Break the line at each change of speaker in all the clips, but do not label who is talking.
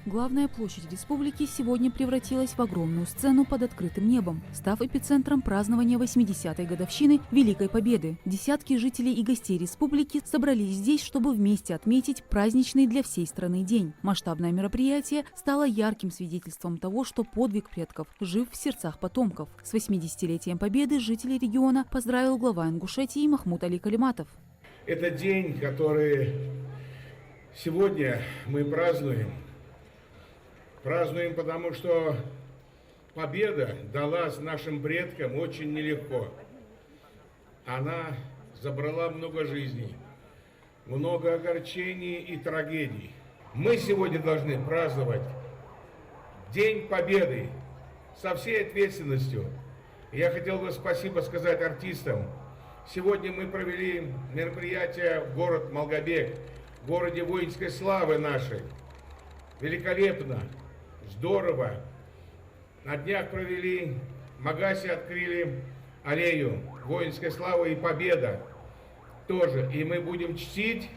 Главная площадь республики сегодня превратилась в огромную сцену под открытым небом, став эпицентром празднования 80-й годовщины Великой Победы. Десятки жителей и гостей республики собрались здесь, чтобы вместе отметить праздничный для всей страны день. Масштабное мероприятие стало ярким свидетельством того, что подвиг предков жив в сердцах потомков. С 80-летием Победы жителей региона поздравил глава Ингушетии Махмуд Али Калиматов.
Это день, который сегодня мы празднуем. Празднуем, потому что победа далась нашим предкам очень нелегко. Она забрала много жизней, много огорчений и трагедий. Мы сегодня должны праздновать День Победы со всей ответственностью. Я хотел бы спасибо сказать артистам. Сегодня мы провели мероприятие в город Малгобек, в городе воинской славы нашей. Великолепно, здорово. На днях провели, в Магасе открыли аллею воинской славы и победа тоже. И мы будем чтить,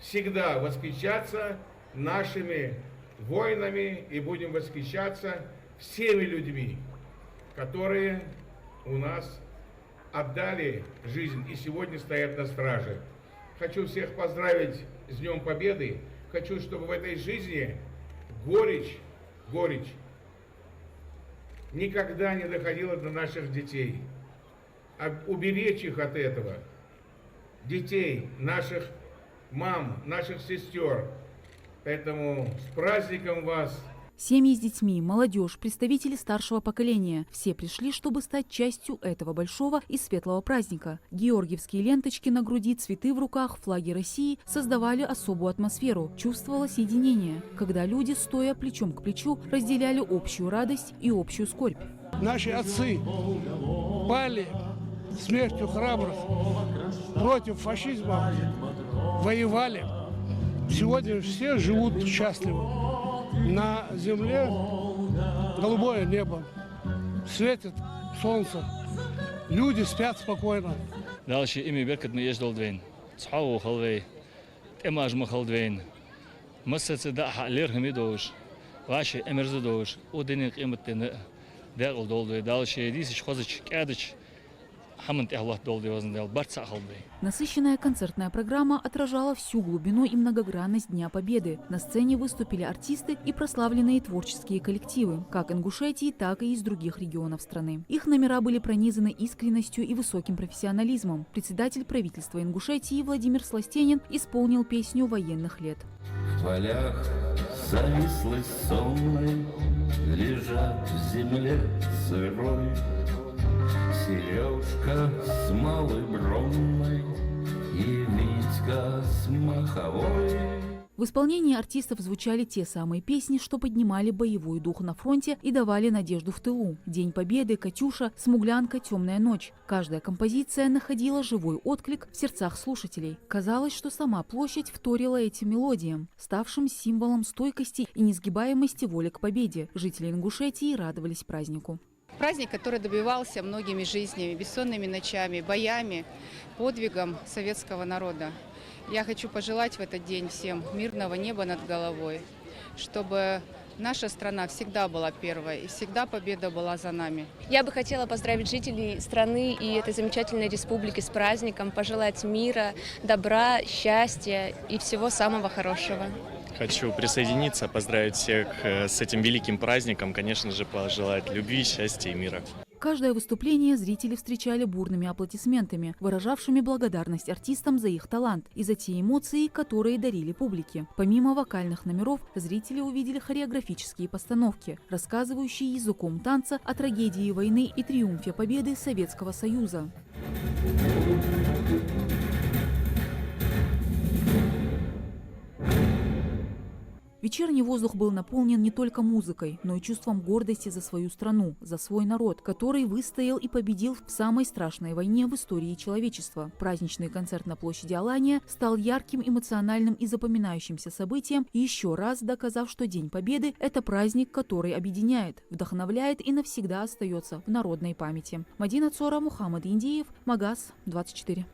всегда восхищаться нашими воинами и будем восхищаться всеми людьми, которые у нас отдали жизнь и сегодня стоят на страже. Хочу всех поздравить с Днем Победы. Хочу, чтобы в этой жизни горечь никогда не доходила до наших детей. А уберечь их от этого. Детей, наших мам, наших сестер. Поэтому с праздником вас!
Семьи с детьми, молодежь, представители старшего поколения – все пришли, чтобы стать частью этого большого и светлого праздника. Георгиевские ленточки на груди, цветы в руках, флаги России создавали особую атмосферу. Чувствовалось единение, когда люди, стоя плечом к плечу, разделяли общую радость и общую скорбь.
Наши отцы пали смертью храбрых против фашизма, воевали. Сегодня все живут счастливо. На земле голубое небо, светит солнце, люди спят спокойно.
Дальше ими беркет мы ездил двин, цхау халвей, эмаж махалдвин, массацы да халер хамидош, ваши эмерзадош, уденек эмтен дагл долдвей, дальше дисич хозич кадич.
Насыщенная концертная программа отражала всю глубину и многогранность Дня Победы. На сцене выступили артисты и прославленные творческие коллективы, как Ингушетии, так и из других регионов страны. Их номера были пронизаны искренностью и высоким профессионализмом. Председатель правительства Ингушетии Владимир Сластенин исполнил песню военных лет.
В полях завислой сонной лежат в земле сырой Сережка с малой бронной и Витька с маховой.
В исполнении артистов звучали те самые песни, что поднимали боевой дух на фронте и давали надежду в тылу. День Победы, Катюша, Смуглянка, Темная ночь. Каждая композиция находила живой отклик в сердцах слушателей. Казалось, что сама площадь вторила этим мелодиям, ставшим символом стойкости и несгибаемости воли к победе. Жители Ингушетии радовались празднику.
Праздник, который добивался многими жизнями, бессонными ночами, боями, подвигом советского народа. Я хочу пожелать в этот день всем мирного неба над головой, чтобы наша страна всегда была первой и всегда победа была за нами.
Я бы хотела поздравить жителей страны и этой замечательной республики с праздником, пожелать мира, добра, счастья и всего самого хорошего.
Хочу присоединиться, поздравить всех с этим великим праздником, конечно же, пожелать любви, счастья и мира.
Каждое выступление зрители встречали бурными аплодисментами, выражавшими благодарность артистам за их талант и за те эмоции, которые дарили публике. Помимо вокальных номеров, зрители увидели хореографические постановки, рассказывающие языком танца о трагедии войны и триумфе победы Советского Союза. Вечерний воздух был наполнен не только музыкой, но и чувством гордости за свою страну, за свой народ, который выстоял и победил в самой страшной войне в истории человечества. Праздничный концерт на площади Алания стал ярким, эмоциональным и запоминающимся событием, еще раз доказав, что День Победы – это праздник, который объединяет, вдохновляет и навсегда остается в народной памяти. Мадина Цора, Мухаммад Индиев, Магас, 24.